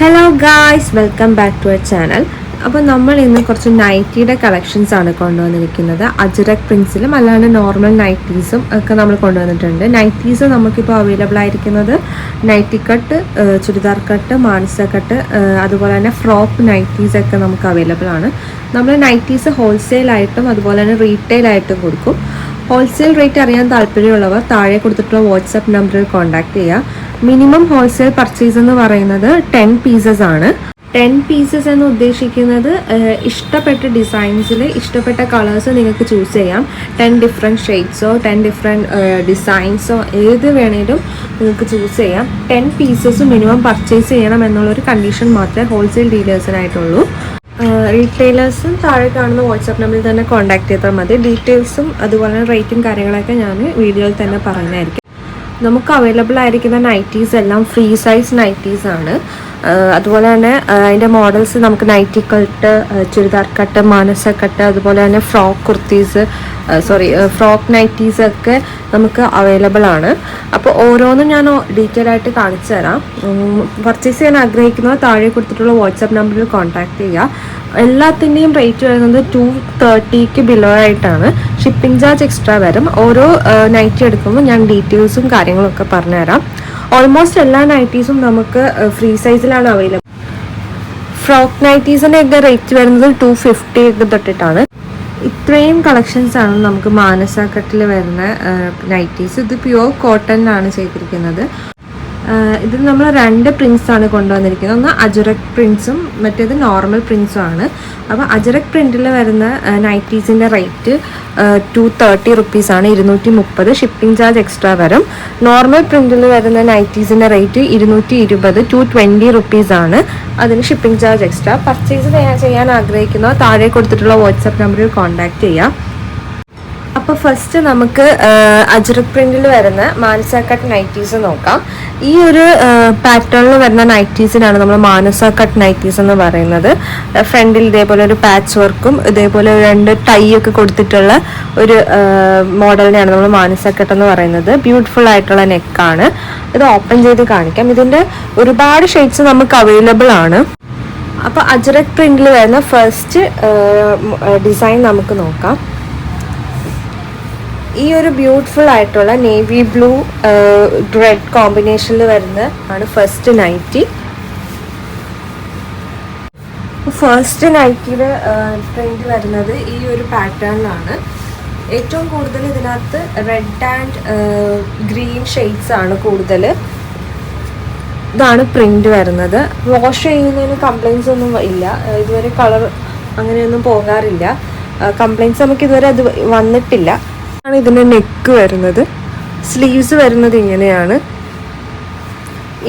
Hello guys, welcome back to our channel. അപ്പോൾ നമ്മൾ ഇന്ന് കുറച്ച് നൈറ്റിയുടെ കളക്ഷൻസ് ആണ് കൊണ്ടുവന്നിരിക്കുന്നത്. അജ്രക് പ്രിൻസിലും അല്ലാണ്ട് നോർമൽ നൈറ്റീസും ഒക്കെ നമ്മൾ കൊണ്ടുവന്നിട്ടുണ്ട്. നൈറ്റീസ് നമുക്കിപ്പോൾ അവൈലബിൾ ആയിരിക്കുന്നത് നൈറ്റി കട്ട്, ചുരിദാർ കട്ട്, മാനസ കട്ട്, അതുപോലെ തന്നെ ഫ്രോക്ക് നൈറ്റീസ് ഒക്കെ നമുക്ക് അവൈലബിൾ ആണ്. നമ്മൾ നൈറ്റീസ് ഹോൾസെയിലായിട്ടും അതുപോലെ തന്നെ റീറ്റെയിലായിട്ടും കൊടുക്കും. ഹോൾസെയിൽ റേറ്റ് അറിയാൻ താല്പര്യമുള്ളവർ താഴെ കൊടുത്തിട്ടുള്ള വാട്സാപ്പ് നമ്പറിൽ കോൺടാക്ട് ചെയ്യുക. മിനിമം ഹോൾസെയിൽ പർച്ചേസ് എന്ന് പറയുന്നത് 10 പീസസ് ആണ്. 10 പീസസ് എന്ന് ഉദ്ദേശിക്കുന്നത് ഇഷ്ടപ്പെട്ട ഡിസൈൻസിൽ ഇഷ്ടപ്പെട്ട കളേഴ്സ് നിങ്ങൾക്ക് ചൂസ് ചെയ്യാം. 10 ഡിഫറെൻറ്റ് ഷെയ്ഡ്സോ 10 ഡിഫറെൻറ്റ് ഡിസൈൻസോ ഏത് വേണേലും നിങ്ങൾക്ക് ചൂസ് ചെയ്യാം. 10 പീസസ് മിനിമം പർച്ചേസ് ചെയ്യണം എന്നുള്ളൊരു കണ്ടീഷൻ മാത്രമേ ഹോൾസെയിൽ ഡീലേഴ്സിനായിട്ടുള്ളൂ. റീറ്റെയിലേഴ്സും താഴെ കാണുന്ന വാട്സാപ്പ് നമ്പറിൽ തന്നെ കോൺടാക്ട് ചെയ്താൽ മതി. ഡീറ്റെയിൽസും അതുപോലെ റേറ്റും കാര്യങ്ങളൊക്കെ ഞാൻ വീഡിയോയിൽ തന്നെ പറയുന്നതായിരിക്കും. നമുക്ക് അവൈലബിൾ ആയിരിക്കുന്ന നൈറ്റീസ് എല്ലാം ഫ്രീ സൈസ് നൈറ്റീസ് ആണ്. അതുപോലെ തന്നെ അതിൻ്റെ മോഡൽസ് നമുക്ക് നൈറ്റി കട്ട്, ചുരിദാർ കട്ട്, മാനസ കട്ട്, അതുപോലെ തന്നെ ഫ്രോക്ക് കുർത്തീസ് ഫ്രോക്ക് നൈറ്റീസ് ഒക്കെ നമുക്ക് അവൈലബിൾ ആണ്. അപ്പോൾ ഓരോന്നും ഞാൻ ഡീറ്റെയിൽ ആയിട്ട് കാണിച്ചു തരാം. പർച്ചേസ് ചെയ്യാൻ ആഗ്രഹിക്കുന്നവർ താഴെ കൊടുത്തിട്ടുള്ള വാട്സാപ്പ് നമ്പറിൽ കോൺടാക്ട് ചെയ്യുക. എല്ലാത്തിൻ്റെയും റേറ്റ് വരുന്നത് 230 ബിലോ ആയിട്ടാണ്. ഷിപ്പിംഗ് ചാർജ് എക്സ്ട്രാ വരും. ഓരോ നൈറ്റി എടുക്കുമ്പോൾ ഞാൻ ഡീറ്റെയിൽസും കാര്യങ്ങളും ഒക്കെ പറഞ്ഞുതരാം. ഓൾമോസ്റ്റ് എല്ലാ നൈറ്റീസും നമുക്ക് ഫ്രീ സൈസിലാണ് അവൈലബിൾ. ഫ്രോക്ക് നൈറ്റീസിൻ്റെ ഒക്കെ റേറ്റ് വരുന്നത് 250 ഒക്കെ തൊട്ടിട്ടാണ്. ഇത്രയും കളക്ഷൻസ് ആണ് നമുക്ക് മാനസ കട്ടിൽ വരുന്ന നൈറ്റീസ്. ഇത് പ്യുവർ കോട്ടണിലാണ് ചെയ്തിരിക്കുന്നത്. ഇതിൽ നമ്മൾ 2 പ്രിൻസ് ആണ് കൊണ്ടുവന്നിരിക്കുന്നത്. ഒന്ന് അജ്രക് പ്രിൻസും മറ്റേത് നോർമൽ പ്രിൻസും ആണ്. അപ്പോൾ അജ്രക് പ്രിൻറ്റിൽ വരുന്ന നൈറ്റീസിൻ്റെ റേറ്റ് 230 റുപ്പീസാണ്, 230. ഷിപ്പിംഗ് ചാർജ് എക്സ്ട്രാ വരും. നോർമൽ പ്രിൻറ്റിൽ വരുന്ന നൈറ്റീസിൻ്റെ റേറ്റ് 220, 220 റുപ്പീസാണ്. അതിന് ഷിപ്പിംഗ് ചാർജ് എക്സ്ട്രാ. പർച്ചേസ് ചെയ്യാൻ ആഗ്രഹിക്കുന്നവർ താഴെ കൊടുത്തിട്ടുള്ള വാട്സാപ്പ് നമ്പറിൽ കോൺടാക്ട് ചെയ്യാം. അപ്പോൾ ഫസ്റ്റ് നമുക്ക് അജ്രക് പ്രിൻറ്റിൽ വരുന്ന മാനസ കട്ട് നൈറ്റീസ് നോക്കാം. ഈ ഒരു പാറ്റേണിൽ വരുന്ന നൈറ്റീസിനാണ് നമ്മൾ മാനസ കട്ട് നൈറ്റീസ് എന്ന് പറയുന്നത്. ഫ്രണ്ടിൽ ഇതേപോലെ ഒരു പാച്ച് വർക്കും ഇതേപോലെ 2 ടൈ ഒക്കെ കൊടുത്തിട്ടുള്ള ഒരു മോഡലിനെയാണ് നമ്മൾ മാനസ കട്ട് എന്ന് പറയുന്നത്. ബ്യൂട്ടിഫുൾ ആയിട്ടുള്ള നെക്കാണ്. ഇത് ഓപ്പൺ ചെയ്ത് കാണിക്കാം. ഇതിൻ്റെ ഒരുപാട് ഷെയ്ഡ്സ് നമുക്ക് അവൈലബിൾ ആണ്. അപ്പോൾ അജ്രക് പ്രിൻറ്റിൽ വരുന്ന ഫസ്റ്റ് ഡിസൈൻ നമുക്ക് നോക്കാം. ഈ ഒരു ബ്യൂട്ടിഫുൾ ആയിട്ടുള്ള നേവി ബ്ലൂ റെഡ് കോമ്പിനേഷനിൽ വരുന്ന ആണ് ഫസ്റ്റ് നൈറ്റി. ഫസ്റ്റ് നൈറ്റിയിൽ പ്രിന്റ് വരുന്നത് ഈ ഒരു പാറ്റേണിലാണ്. ഏറ്റവും കൂടുതൽ ഇതിനകത്ത് റെഡ് ആൻഡ് ഗ്രീൻ ഷെയ്ഡ്സ് ആണ് കൂടുതൽ. ഇതാണ് പ്രിന്റ് വരുന്നത്. വാഷ് ചെയ്യുന്നതിന് കംപ്ലൈൻസ് ഒന്നും ഇല്ല. ഇതുവരെ കളർ അങ്ങനെയൊന്നും പോകാറില്ല. കംപ്ലൈൻസ് നമുക്ക് ഇതുവരെ അത് വന്നിട്ടില്ല. ആണ് ഇതിൻ്റെ നെക്ക് വരുന്നത്. സ്ലീവ്സ് വരുന്നത് ഇങ്ങനെയാണ്.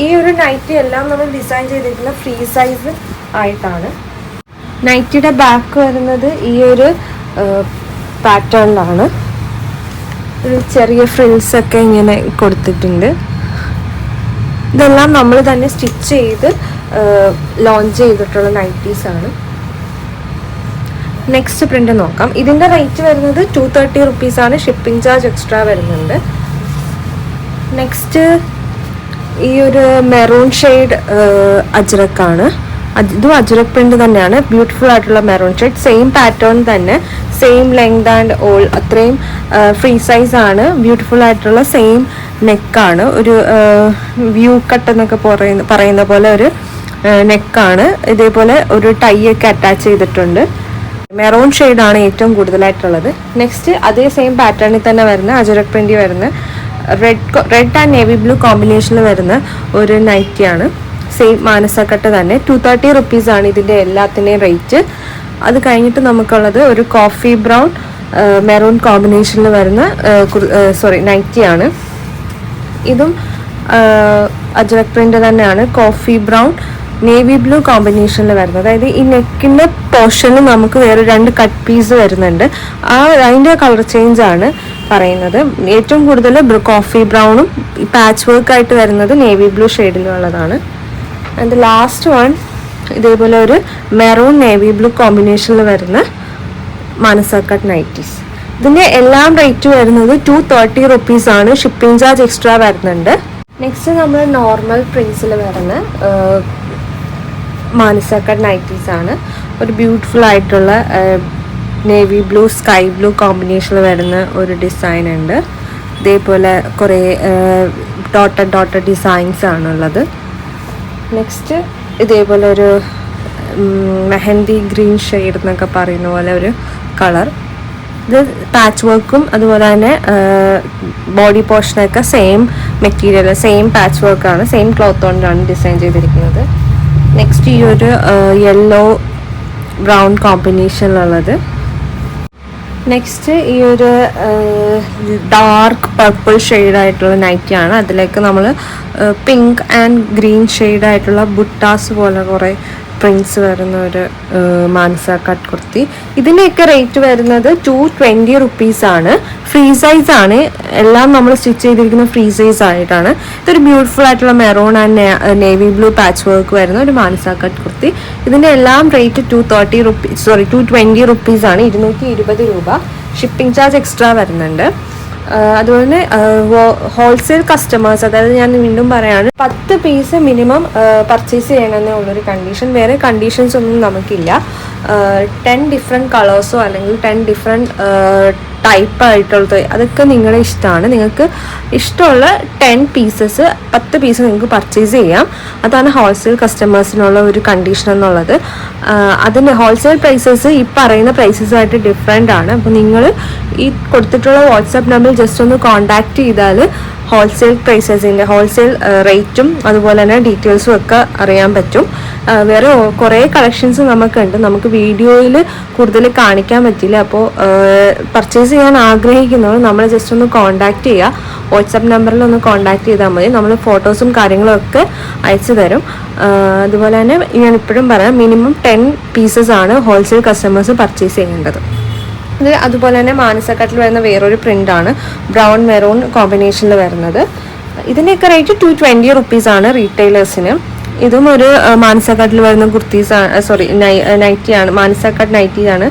ഈ ഒരു നൈറ്റി എല്ലാം നമ്മൾ ഡിസൈൻ ചെയ്തിരിക്കുന്ന ഫ്രീ സൈസ് ആയിട്ടാണ്. നൈറ്റിയുടെ ബാക്ക് വരുന്നത് ഈ ഒരു പാറ്റേണിലാണ്. ഒരു ചെറിയ ഫ്രിൽസ് ഒക്കെ ഇങ്ങനെ കൊടുത്തിട്ടുണ്ട്. ഇതെല്ലാം നമ്മൾ തന്നെ സ്റ്റിച്ച് ചെയ്ത് ലോഞ്ച് ചെയ്തിട്ടുള്ള നൈറ്റീസാണ്. നെക്സ്റ്റ് പ്രിന്റ് നോക്കാം. ഇതിൻ്റെ റേറ്റ് വരുന്നത് 230 റുപ്പീസാണ്. ഷിപ്പിംഗ് ചാർജ് എക്സ്ട്രാ വരുന്നുണ്ട്. നെക്സ്റ്റ് ഈ ഒരു മെറൂൺ ഷെയ്ഡ് അജ്രക്കാണ്. ഇതും അജ്രക് പ്രിന്റ് തന്നെയാണ്. ബ്യൂട്ടിഫുൾ ആയിട്ടുള്ള മെറൂൺ ഷെയ്ഡ്. സെയിം പാറ്റേൺ തന്നെ, സെയിം ലെങ്ത് ആൻഡ് ഓൾ അത്രയും ഫ്രീ സൈസ് ആണ്. ബ്യൂട്ടിഫുൾ ആയിട്ടുള്ള സെയിം നെക്കാണ്. ഒരു വ്യൂ കട്ട് എന്നൊക്കെ പറയുന്ന പോലെ ഒരു നെക്കാണ്. ഇതേപോലെ ഒരു ടൈ ഒക്കെ അറ്റാച്ച് ചെയ്തിട്ടുണ്ട്. മെറൂൺ ഷെയ്ഡാണ് ഏറ്റവും കൂടുതലായിട്ടുള്ളത്. നെക്സ്റ്റ് അതേ സെയിം പാറ്റേണിൽ തന്നെ വരുന്ന അജ്രക് പ്രിന്റ് വരുന്ന റെഡ് ആൻഡ് നേവി ബ്ലൂ കോമ്പിനേഷനിൽ വരുന്ന ഒരു നൈറ്റിയാണ്. സെയിം മാനസ കട്ട് തന്നെ. 230 റുപ്പീസാണ് ഇതിൻ്റെ എല്ലാത്തിൻ്റെയും റേറ്റ്. അത് കഴിഞ്ഞിട്ട് നമുക്കുള്ളത് ഒരു കോഫി ബ്രൗൺ മെറൂൺ കോമ്പിനേഷനിൽ വരുന്ന നൈറ്റിയാണ്. ഇതും അജ്രക് പ്രിന്റ് തന്നെയാണ്. കോഫി ബ്രൗൺ നേവി ബ്ലൂ കോമ്പിനേഷനിൽ വരുന്നത്. അതായത് ഈ നെക്കിൻ്റെ പോർഷനിൽ നമുക്ക് വേറെ 2 കട്ട് പീസ് വരുന്നുണ്ട്. അതിൻ്റെ കളർ ചേഞ്ച് ആണ് പറയുന്നത്. ഏറ്റവും കൂടുതൽ കോഫി ബ്രൗണും പാച്ച് വർക്ക് ആയിട്ട് വരുന്നത് നേവി ബ്ലൂ ഷെയ്ഡിലുള്ളതാണ്. ആൻഡ് ലാസ്റ്റ് വൺ ഇതേപോലെ ഒരു മെറൂൺ നേവി ബ്ലൂ കോമ്പിനേഷനിൽ വരുന്ന മാനസ കട്ട് നൈറ്റീസ്. ഇതിൻ്റെ എല്ലാം റേറ്റ് വരുന്നത് 230 റുപ്പീസാണ്. ഷിപ്പിംഗ് ചാർജ് എക്സ്ട്രാ വരുന്നുണ്ട്. നെക്സ്റ്റ് നമ്മൾ നോർമൽ പ്രിൻസിൽ വരുന്ന മാനസ കട്ട് നൈറ്റീസാണ്. ഒരു ബ്യൂട്ടിഫുൾ ആയിട്ടുള്ള നേവി ബ്ലൂ സ്കൈ ബ്ലൂ കോമ്പിനേഷനിൽ വരുന്ന ഒരു ഡിസൈൻ ഉണ്ട്. ഇതേപോലെ കുറേ ഡോട്ടഡ് ഡിസൈൻസ് ആണുള്ളത്. നെക്സ്റ്റ് ഇതേപോലെ ഒരു മെഹന്തി ഗ്രീൻ ഷെയ്ഡ് എന്നൊക്കെ പറയുന്ന പോലെ ഒരു കളർ. ഇത് പാച്ച് വർക്കും അതുപോലെ തന്നെ ബോഡി പോർഷനൊക്കെ സെയിം മെറ്റീരിയൽ, സെയിം പാച്ച് വർക്കാണ്, സെയിം ക്ലോത്ത് കൊണ്ടാണ് ഡിസൈൻ ചെയ്തിരിക്കുന്നത്. നെക്സ്റ്റ് ഈ ഒരു യെല്ലോ ബ്രൗൺ കോമ്പിനേഷനിലുള്ളത്. നെക്സ്റ്റ് ഈ ഒരു ഡാർക്ക് പർപ്പിൾ ഷെയ്ഡായിട്ടുള്ള നൈറ്റിയാണ്. അതിലേക്ക് നമ്മൾ പിങ്ക് ആൻഡ് ഗ്രീൻ ഷെയ്ഡായിട്ടുള്ള ബുട്ടാസ് പോലെ കുറേ പ്രിൻസ് വരുന്ന ഒരു മാനസ കട്ട് കുർത്തി. ഇതിൻ്റെയൊക്കെ റേറ്റ് വരുന്നത് 220 റുപ്പീസാണ്. ഫ്രീ സൈസ് ആണ്, എല്ലാം നമ്മൾ സ്റ്റിച്ച് ചെയ്തിരിക്കുന്ന ഫ്രീ സൈസ് ആയിട്ടാണ്. ഇതൊരു ബ്യൂട്ടിഫുൾ ആയിട്ടുള്ള maroon and navy blue patch work വരുന്ന ഒരു മാനസ കട്ട് കുർത്തി. ഇതിൻ്റെ എല്ലാം റേറ്റ് 220 റുപ്പീസാണ്, 220 രൂപ. ഷിപ്പിംഗ് ചാർജ് എക്സ്ട്രാ വരുന്നുണ്ട്. അതുപോലെ ഹോൾസെയിൽ കസ്റ്റമേഴ്സ്, അതായത് ഞാൻ വീണ്ടും പറയാണ്, 10 പീസ് മിനിമം പർച്ചേസ് ചെയ്യണമെന്നേ ഉള്ളൊരു കണ്ടീഷൻ. വേറെ കണ്ടീഷൻസ് ഒന്നും നമുക്കില്ല. 10 ഡിഫറെൻറ്റ് കളേഴ്സോ അല്ലെങ്കിൽ 10 ഡിഫറെൻറ്റ് ടൈപ്പ് ആയിട്ടുള്ളത് അതൊക്കെ നിങ്ങളുടെ ഇഷ്ടമാണ്. നിങ്ങൾക്ക് ഇഷ്ടമുള്ള 10 പീസസ് 10 പീസ് നിങ്ങൾക്ക് പർച്ചേസ് ചെയ്യാം. അതാണ് ഹോൾസെയിൽ കസ്റ്റമേഴ്സിനുള്ള ഒരു കണ്ടീഷൻ എന്നുള്ളത്. അതിന് ഹോൾസെയിൽ പ്രൈസസ് ഈ പറയുന്ന പ്രൈസസുമായിട്ട് ഡിഫറെൻ്റ് ആണ്. അപ്പോൾ നിങ്ങൾ ഈ കൊടുത്തിട്ടുള്ള വാട്സാപ്പ് നമ്പറിൽ ജസ്റ്റ് ഒന്ന് കോൺടാക്റ്റ് ചെയ്താൽ ഹോൾസെയിൽ പ്രൈസസിൻ്റെ ഹോൾസെയിൽ റേറ്റും അതുപോലെ തന്നെ ഡീറ്റെയിൽസും ഒക്കെ അറിയാൻ പറ്റും. വേറെ കുറേ കളക്ഷൻസ് നമുക്കുണ്ട്, നമുക്ക് വീഡിയോയിൽ കൂടുതൽ കാണിക്കാൻ പറ്റില്ല. അപ്പോൾ പർച്ചേസ് ചെയ്യാൻ ആഗ്രഹിക്കുന്നവർ നമ്മളെ ജസ്റ്റ് ഒന്ന് കോൺടാക്റ്റ് ചെയ്യുക. വാട്സാപ്പ് നമ്പറിൽ ഒന്ന് കോൺടാക്റ്റ് ചെയ്താൽ മതി, നമ്മൾ ഫോട്ടോസും കാര്യങ്ങളും ഒക്കെ അയച്ചു തരും. അതുപോലെ തന്നെ ഞാൻ ഇപ്പോഴും പറയാം, മിനിമം 10 പീസസ് ആണ് ഹോൾസെയിൽ കസ്റ്റമേഴ്സ് പർച്ചേസ് ചെയ്യേണ്ടത്. ഇത് അതുപോലെ തന്നെ മാനസ കട്ടിൽ വരുന്ന വേറൊരു പ്രിൻ്റാണ്, ബ്രൗൺ മെറൂൺ കോമ്പിനേഷനിൽ വരുന്നത്. ഇതിൻ്റെയൊക്കെ റേറ്റ് 220 റുപ്പീസാണ് റീറ്റെയിലേഴ്സിന്. ഇതും ഒരു മാനസ കട്ടിൽ വരുന്ന നൈറ്റിയാണ്, മാനസ കട്ട് നൈറ്റിയാണ്.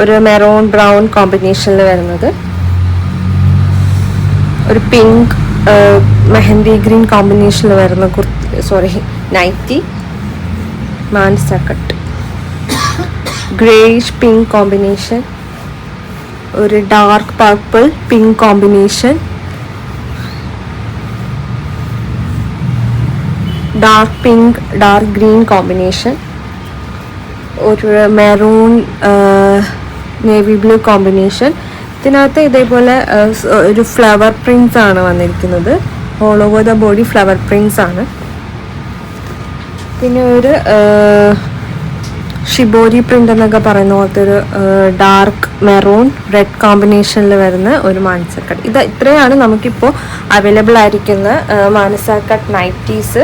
ഒരു മെറൂൺ ബ്രൗൺ കോമ്പിനേഷനിൽ വരുന്നത്. ഒരു പിങ്ക് മെഹന്തി ഗ്രീൻ കോമ്പിനേഷനിൽ വരുന്ന നൈറ്റി മാനസ കട്ട്. ഗ്രേഷ് പിങ്ക് കോമ്പിനേഷൻ, ഒരു dark purple pink combination, dark pink dark green combination, ഒരു മെറൂൺ നേവി ബ്ലൂ കോമ്പിനേഷൻ. ഇതിനകത്ത് ഇതേപോലെ ഒരു ഫ്ലവർ പ്രിൻസ് ആണ് വന്നിരിക്കുന്നത്, all over the body flower Prince ആണ്. പിന്നെ ഒരു ഷിബോരി പ്രിൻ്റ് എന്നൊക്കെ പറയുന്ന പോലത്തെ ഒരു ഡാർക്ക് മെറൂൺ റെഡ് കോമ്പിനേഷനിൽ വരുന്ന ഒരു മാനസ കട്ട്. ഇത്രയാണ് നമുക്കിപ്പോൾ അവൈലബിൾ ആയിരിക്കുന്ന മാനസ കട്ട് നൈറ്റീസ്.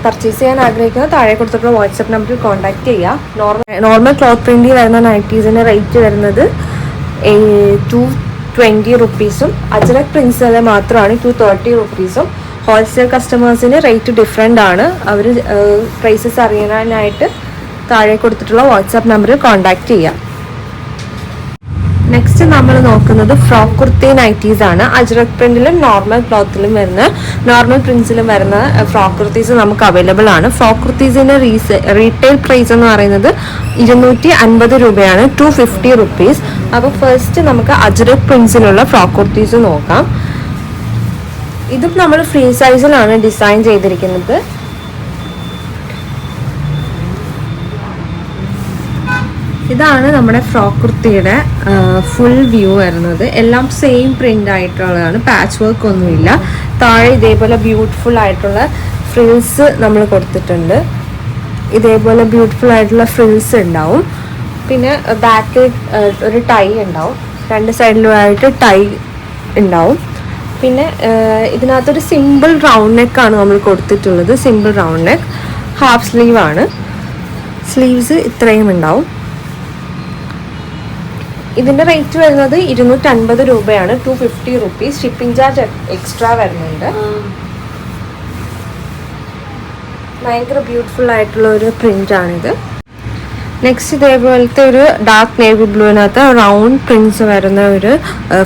പർച്ചേസ് ചെയ്യാൻ ആഗ്രഹിക്കുന്ന താഴെ കൊടുത്തിട്ടുള്ള വാട്സപ്പ് നമ്പറിൽ കോൺടാക്ട് ചെയ്യുക. നോർമൽ ക്ലോത്ത് പ്രിൻ്റിൽ വരുന്ന നൈറ്റീസിൻ്റെ റേറ്റ് വരുന്നത് 220 റുപ്പീസും അജ്രക് പ്രിൻസിലെ മാത്രമാണ് 230 റുപ്പീസും. ഹോൾസെയിൽ കസ്റ്റമേഴ്സിന് റേറ്റ് ഡിഫറെൻ്റ് ആണ്. അവർ പ്രൈസസ് അറിയാനായിട്ട് താഴെ കൊടുത്തിട്ടുള്ള വാട്സാപ്പ് നമ്പറിൽ കോൺടാക്ട് ചെയ്യാം. നെക്സ്റ്റ് നമ്മൾ നോക്കുന്നത് ഫ്രോക്ക് കുർത്തി നൈറ്റീസ് ആണ്. അജ്രക് പ്രിന്റിലും നോർമൽ ക്ലോത്തിലും വരുന്ന നോർമൽ പ്രിന്റ്സിലും വരുന്ന ഫ്രോക്ക് കുർത്തീസ് നമുക്ക് അവൈലബിൾ ആണ്. ഫ്രോക്ക് കുർത്തീസിന്റെ റീറ്റെയിൽ പ്രൈസ് എന്ന് പറയുന്നത് 250 രൂപയാണ്, 250 റുപ്പീസ്. അപ്പോൾ ഫസ്റ്റ് നമുക്ക് അജ്രക് പ്രിന്റ്സിലുള്ള ഫ്രോക്ക് കുർത്തീസ് നോക്കാം. ഇതും നമ്മൾ ഫ്രീ സൈസിലാണ് ഡിസൈൻ ചെയ്തിരിക്കുന്നത്. ഇതാണ് നമ്മുടെ ഫ്രോക്ക് കുർത്തിയുടെ ഫുൾ വ്യൂ വരുന്നത്. എല്ലാം സെയിം പ്രിൻ്റ് ആയിട്ടുള്ളതാണ്, പാച്ച് വർക്ക് ഒന്നുമില്ല. താഴെ ഇതേപോലെ ബ്യൂട്ടിഫുൾ ആയിട്ടുള്ള ഫ്രിൽസ് നമ്മൾ കൊടുത്തിട്ടുണ്ട്. ഇതേപോലെ ബ്യൂട്ടിഫുൾ ആയിട്ടുള്ള ഫ്രിൽസ് ഉണ്ടാവും. പിന്നെ ബാക്കിൽ ഒരു ടൈ ഉണ്ടാവും, രണ്ട് സൈഡിലുമായിട്ട് ടൈ ഉണ്ടാവും. പിന്നെ ഇതിനകത്തൊരു സിമ്പിൾ റൗണ്ട് നെക്കാണ് നമ്മൾ കൊടുത്തിട്ടുള്ളത്. Simple round neck, half sleeve ആണ്. സ്ലീവ്സ് ഇത്രയും ഉണ്ടാവും. ഇതിൻ്റെ റേറ്റ് വരുന്നത് 250 രൂപയാണ്, 250 റുപ്പീസ്. ഷിപ്പിംഗ് ചാർജ് എക്സ്ട്രാ വരുന്നുണ്ട്. ഭയങ്കര ബ്യൂട്ടിഫുൾ ആയിട്ടുള്ള ഒരു പ്രിൻ്റാണിത്. നെക്സ്റ്റ് ഇതേപോലത്തെ ഒരു ഡാർക്ക് നേവി ബ്ലൂവിനകത്ത് റൗണ്ട് പ്രിൻസ് വരുന്ന ഒരു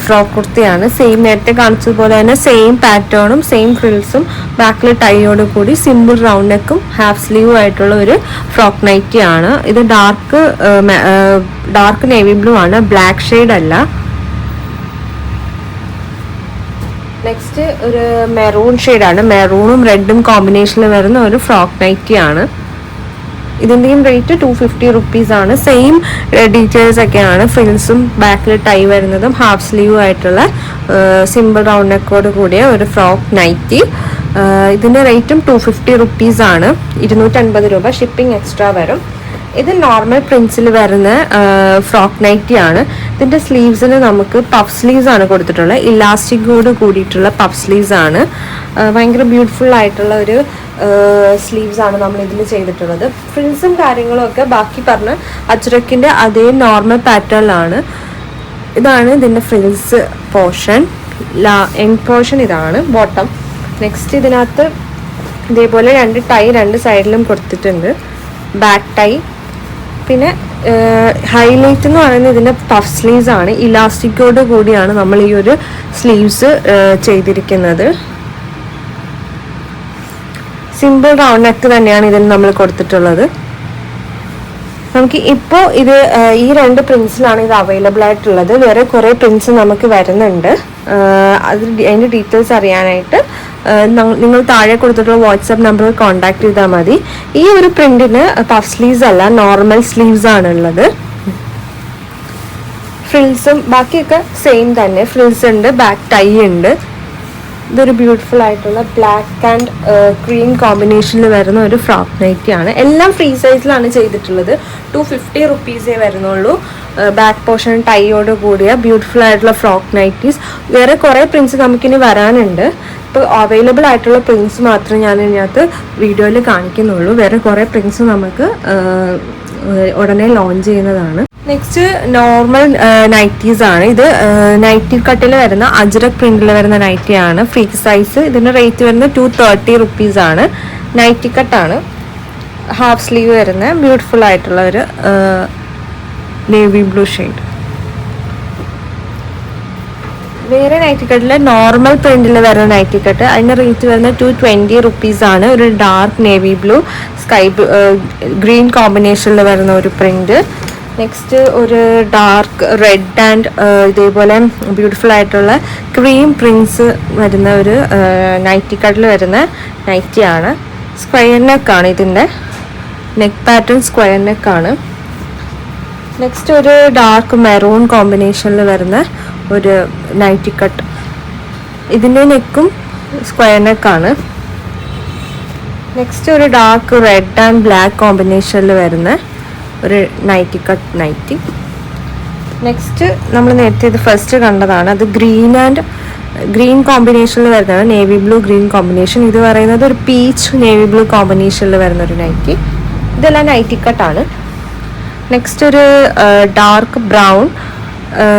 ഫ്രോക്ക് കുർത്തിയാണ്. സെയിം നേരത്തെ കാണിച്ചതുപോലെ തന്നെ സെയിം പാറ്റേണും സെയിം ഫ്രിൽസും ബാക്കിൽ ടൈയോട് കൂടി സിമ്പിൾ റൗണ്ട് നെക്കും ഹാഫ് സ്ലീവും ആയിട്ടുള്ള ഒരു ഫ്രോക്ക് നൈറ്റി ആണ്. ഇത് ഡാർക്ക് നേവി ബ്ലൂ ആണ്, ബ്ലാക്ക് ഷെയ്ഡ് അല്ല. നെക്സ്റ്റ് ഒരു മെറൂൺ ഷെയ്ഡാണ്, മെറൂണും റെഡും കോമ്പിനേഷനിൽ വരുന്ന ഒരു ഫ്രോക്ക് നൈറ്റി ആണ്. ഇതിൻ്റെയും റേറ്റ് 250 റുപ്പീസ് ആണ്. സെയിം ഡീറ്റെയിൽസ് ഒക്കെയാണ്. ഫ്രിൽസും ബാക്കിൽ ടൈ വരുന്നതും ഹാഫ് സ്ലീവും ആയിട്ടുള്ള സിമ്പിൾ റൗണ്ട് നെക്കോട് കൂടിയ ഒരു ഫ്രോക്ക് നൈറ്റി. ഇതിൻ്റെ റേറ്റും 250 റുപ്പീസ് ആണ്, 250 രൂപ. ഷിപ്പിംഗ് എക്സ്ട്രാ വരും. ഇത് നോർമൽ പ്രിൻസിൽ വരുന്ന ഫ്രോക്ക് നൈറ്റി ആണ്. ഇതിൻ്റെ സ്ലീവ്സിന് നമുക്ക് പഫ് സ്ലീവ്സ് ആണ് കൊടുത്തിട്ടുള്ളത്, ഇലാസ്റ്റിക്കോട് കൂടിയിട്ടുള്ള പഫ് സ്ലീവ്സ് ആണ്. ഭയങ്കര ബ്യൂട്ടിഫുൾ ആയിട്ടുള്ള ഒരു സ്ലീവ്സ് ആണ് നമ്മൾ ഇതിൽ ചെയ്തിട്ടുള്ളത്. ഫ്രിൽസും കാര്യങ്ങളും ഒക്കെ ബാക്കി പറഞ്ഞ അജ്രക്കിൻ്റെ അതേ നോർമൽ പാറ്റേണിലാണ്. ഇതാണ് ഇതിൻ്റെ ഫ്രിൽസ് പോർഷൻ. എൻഡ് പോർഷൻ ഇതാണ് ബോട്ടം. നെക്സ്റ്റ് ഇതിനകത്ത് ഇതേപോലെ 2 ടൈ 2 സൈഡിലും കൊടുത്തിട്ടുണ്ട്, ബാക്ക് ടൈ. പിന്നെ ഹൈലൈറ്റ് എന്ന് പറയുന്നത് ഇതിൻ്റെ പഫ് സ്ലീവ്സ് ആണ്. ഇലാസ്റ്റിക്കോട് കൂടിയാണ് നമ്മൾ ഈ ഒരു സ്ലീവ്സ് ചെയ്തിരിക്കുന്നത്. സിമ്പിൾ റൗണ്ട് നെക്ക് തന്നെയാണ് ഇതിന് നമ്മൾ കൊടുത്തിട്ടുള്ളത്. നമുക്ക് ഇപ്പോൾ ഇത് ഈ 2 പ്രിൻസിലാണ് ഇത് അവൈലബിൾ ആയിട്ടുള്ളത്. വേറെ കുറേ പ്രിൻസ് നമുക്ക് വരുന്നുണ്ട്. അതിൻ്റെ ഡീറ്റെയിൽസ് അറിയാനായിട്ട് നിങ്ങൾ താഴെ കൊടുത്തിട്ടുള്ള വാട്സാപ്പ് നമ്പറിൽ കോൺടാക്ട് ചെയ്താൽ മതി. ഈ ഒരു പ്രിന്റിന് പഫ് സ്ലീവ്സ് അല്ല, നോർമൽ സ്ലീവ്സ് ആണുള്ളത്. ഫ്രിൽസും ബാക്കിയൊക്കെ സെയിം തന്നെ. ഫ്രിൽസ് ഉണ്ട്, ബാക്ക് ടൈ ഉണ്ട്. ഇതൊരു ബ്യൂട്ടിഫുൾ ആയിട്ടുള്ള ബ്ലാക്ക് ആൻഡ് ക്രീം കോമ്പിനേഷനിൽ വരുന്ന ഒരു ഫ്രോക്ക് നൈറ്റി ആണ്. എല്ലാം ഫ്രീ സൈസിലാണ് ചെയ്തിട്ടുള്ളത്. 250 റുപ്പീസേ വരുന്നുള്ളൂ. ബാക്ക് പോർഷൻ ടൈയോട് കൂടിയ ബ്യൂട്ടിഫുൾ ആയിട്ടുള്ള ഫ്രോക്ക് നൈറ്റീസ്. വേറെ കുറേ പ്രിൻസ് നമുക്കിനി വരാനുണ്ട്. ഇപ്പോൾ അവൈലബിൾ ആയിട്ടുള്ള പ്രിൻസ് മാത്രമേ ഞാൻ ഇതിനകത്ത് വീഡിയോയിൽ കാണിക്കുന്നുള്ളൂ. വേറെ കുറേ പ്രിൻസ് നമുക്ക് ഉടനെ ലോഞ്ച് ചെയ്യുന്നതാണ്. നെക്സ്റ്റ് നോർമൽ നൈറ്റീസ് ആണ്. ഇത് നൈറ്റി കട്ടിൽ വരുന്ന അജ്രക് പ്രിന്റിൽ വരുന്ന നൈറ്റി ആണ്. Free size. ഇതിൻ്റെ റേറ്റ് വരുന്നത് 230 റുപ്പീസ് ആണ്. നൈറ്റി കട്ടാണ്, ഹാഫ് സ്ലീവ് വരുന്ന ബ്യൂട്ടിഫുൾ ആയിട്ടുള്ള ഒരു നേവി ബ്ലൂ ഷെയ്ഡ്. വേറെ നൈറ്റി കട്ടിൽ നോർമൽ പ്രിന്റിൽ വരുന്ന നൈറ്റി കട്ട്, അതിൻ്റെ റേറ്റ് വരുന്നത് 220 റുപ്പീസ് ആണ്. ഒരു dark navy blue sky green കോമ്പിനേഷനിൽ വരുന്ന ഒരു പ്രിന്റ്. നെക്സ്റ്റ് ഒരു ഡാർക്ക് റെഡ് ആൻഡ് ഇതേപോലെ ബ്യൂട്ടിഫുൾ ആയിട്ടുള്ള ക്രീം പ്രിൻസ് വരുന്ന ഒരു നൈറ്റി കട്ടിൽ വരുന്ന നൈറ്റിയാണ്. സ്ക്വയർ നെക്കാണ് ഇതിൻ്റെ നെക്ക് പാറ്റേൺ, സ്ക്വയർ നെക്കാണ്. നെക്സ്റ്റ് ഒരു ഡാർക്ക് മെറൂൺ കോമ്പിനേഷനിൽ വരുന്ന ഒരു നൈറ്റി കട്ട്. ഇതിൻ്റെ നെക്കും സ്ക്വയർ നെക്കാണ്. നെക്സ്റ്റ് ഒരു ഡാർക്ക് റെഡ് ആൻഡ് ബ്ലാക്ക് കോമ്പിനേഷനിൽ വരുന്ന ഒരു നൈറ്റി കട്ട് നൈറ്റി. നെക്സ്റ്റ് നമ്മൾ നേരത്തെ ഇത് ഫസ്റ്റ് കണ്ടതാണ്. അത് ഗ്രീൻ കോമ്പിനേഷനിൽ വരുന്നതാണ്, നേവി ബ്ലൂ ഗ്രീൻ കോമ്പിനേഷൻ. ഇത് പറയുന്നത് ഒരു പീച്ച് നേവി ബ്ലൂ കോമ്പിനേഷനിൽ വരുന്ന ഒരു നൈറ്റി. ഇതെല്ലാം നൈറ്റി കട്ടാണ്. നെക്സ്റ്റ് ഒരു ഡാർക്ക് ബ്രൗൺ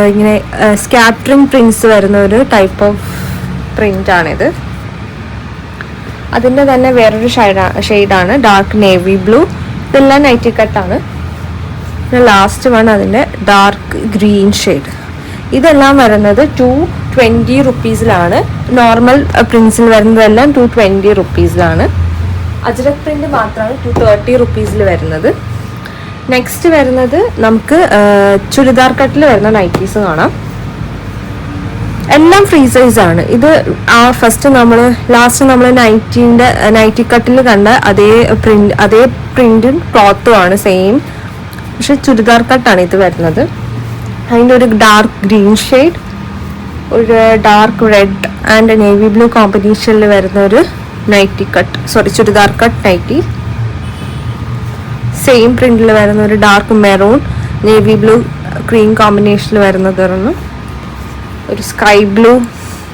ഇങ്ങനെ സ്കാറ്ററിങ് പ്രിൻസ് വരുന്ന ഒരു ടൈപ്പ് ഓഫ് പ്രിൻ്റാണിത്. അതിൻ്റെ തന്നെ വേറൊരു ഷെയ്ഡാണ് ഡാർക്ക് നേവി ബ്ലൂ. ഇതെല്ലാം നൈറ്റി കട്ടാണ്. ലാസ്റ്റ് വൺ അതിൻ്റെ ഡാർക്ക് ഗ്രീൻ ഷെയ്ഡ്. ഇതെല്ലാം വരുന്നത് 220 റുപ്പീസിലാണ്. നോർമൽ പ്രിൻസിൽ വരുന്നതെല്ലാം 220 റുപ്പീസിലാണ്. അജ്രക് പ്രിന്റ് മാത്രമാണ് 230 റുപ്പീസിൽ വരുന്നത്. നെക്സ്റ്റ് വരുന്നത് നമുക്ക് ചുരിദാർ കട്ടിൽ വരുന്ന നൈറ്റീസ് കാണാം. എല്ലാം ഫ്രീ സൈസ് ആണ്. ഇത് ഫസ്റ്റ് ലാസ്റ്റ് നമ്മൾ നൈറ്റി കട്ടിൽ കണ്ട അതേ പ്രിന്റും ക്ലോത്തും ആണ് സെയിം. പക്ഷെ ചുരിദാർ കട്ടാണ് ഇത് വരുന്നത്. അതിൻ്റെ ഒരു ഡാർക്ക് ഗ്രീൻ ഷെയ്ഡ്, ഒരു dark red and navy blue കോമ്പിനേഷനിൽ വരുന്ന ഒരു ചുരിദാർ കട്ട് നൈറ്റി. സെയിം പ്രിന്റിൽ വരുന്ന ഒരു dark maroon navy blue cream കോമ്പിനേഷനിൽ വരുന്നതൊരെണ്ണം, ഒരു സ്കൈ ബ്ലൂ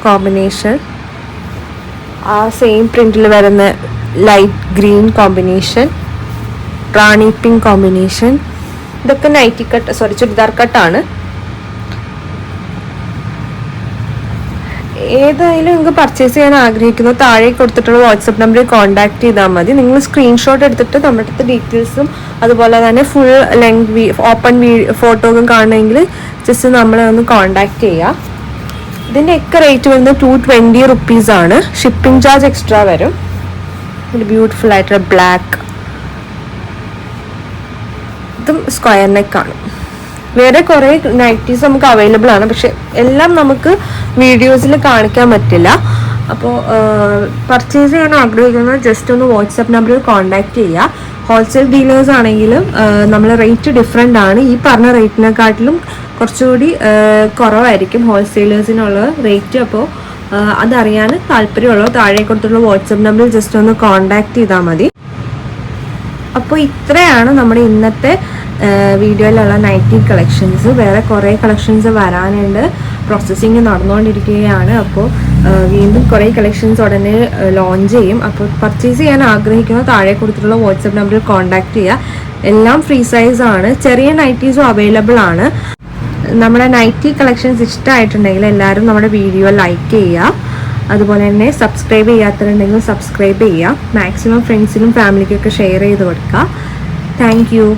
കോമ്പിനേഷൻ, ആ സെയിം പ്രിന്റിൽ വരുന്ന light green combination, rani pink combination. ഇതൊക്കെ ചുരിദാർ കട്ടാണ്. ഏതായാലും നിങ്ങൾക്ക് പർച്ചേസ് ചെയ്യാൻ ആഗ്രഹിക്കുന്നു താഴെ കൊടുത്തിട്ടുള്ള വാട്സപ്പ് നമ്പറിൽ കോൺടാക്ട് ചെയ്താൽ മതി. നിങ്ങൾ സ്ക്രീൻഷോട്ട് എടുത്തിട്ട് നമ്മുടെ അടുത്ത് ഡീറ്റെയിൽസും അതുപോലെ തന്നെ ഫുൾ ലെങ്ത് ഓപ്പൺ ഫോട്ടോ ഒക്കെ കാണണമെങ്കിൽ ജസ്റ്റ് നമ്മളെ ഒന്ന് കോൺടാക്ട് ചെയ്യുക. ഇതിൻ്റെ ഒക്കെ റേറ്റ് വരുന്നത് 220 റുപ്പീസാണ്. ഷിപ്പിംഗ് ചാർജ് എക്സ്ട്രാ വരും. ഒരു ബ്യൂട്ടിഫുൾ ആയിട്ടുള്ള ബ്ലാക്ക്, ഇതും സ്ക്വയർ നെക്കാണ്. വേറെ കുറേ നൈറ്റീസ് നമുക്ക് അവൈലബിൾ ആണ്, പക്ഷെ എല്ലാം നമുക്ക് വീഡിയോസിൽ കാണിക്കാൻ പറ്റില്ല. അപ്പോൾ പർച്ചേസ് ചെയ്യാൻ ആഗ്രഹിക്കുന്നത് ജസ്റ്റ് ഒന്ന് വാട്സപ്പ് നമ്പറിൽ കോൺടാക്ട് ചെയ്യുക. ഹോൾസെയിൽ ഡീലേഴ്സ് ആണെങ്കിലും നമ്മൾ റേറ്റ് ഡിഫറെൻ്റ് ആണ്. ഈ പറഞ്ഞ റേറ്റിനെക്കാട്ടിലും കുറച്ചുകൂടി കുറവായിരിക്കും ഹോൾസെയിലേഴ്സിനുള്ള റേറ്റ്. അപ്പോൾ അതറിയാൻ താല്പര്യമുള്ളൂ താഴെ കൊടുത്തുള്ള വാട്സപ്പ് നമ്പറിൽ ജസ്റ്റ് ഒന്ന് കോൺടാക്ട് ചെയ്താൽ മതി. അപ്പോൾ ഇത്രയാണ് നമ്മുടെ ഇന്നത്തെ വീഡിയോയിലുള്ള നൈറ്റി കളക്ഷൻസ്. വേറെ കുറേ കളക്ഷൻസ് വരാനുണ്ട്, പ്രോസസ്സിങ് നടന്നുകൊണ്ടിരിക്കുകയാണ്. അപ്പോൾ വീണ്ടും കുറേ കളക്ഷൻസ് ഉടനെ ലോഞ്ച് ചെയ്യും. അപ്പോൾ പർച്ചേസ് ചെയ്യാൻ ആഗ്രഹിക്കുന്ന താഴെ കൊടുത്തിട്ടുള്ള വാട്സപ്പ് നമ്പറിൽ കോൺടാക്ട് ചെയ്യുക. എല്ലാം ഫ്രീ സൈസ് ആണ്. ചെറിയ നൈറ്റീസും അവൈലബിൾ ആണ്. നമ്മുടെ നൈറ്റി കളക്ഷൻസ് ഇഷ്ടമായിട്ടുണ്ടെങ്കിൽ എല്ലാവരും നമ്മുടെ വീഡിയോ ലൈക്ക് ചെയ്യുക. അതുപോലെ തന്നെ സബ്സ്ക്രൈബ് ചെയ്യാത്തവരുണ്ടെങ്കിൽ സബ്സ്ക്രൈബ് ചെയ്യുക. മാക്സിമം ഫ്രണ്ട്സിനും ഫാമിലിക്കൊക്കെ ഷെയർ ചെയ്ത് കൊടുക്കുക. Thank you.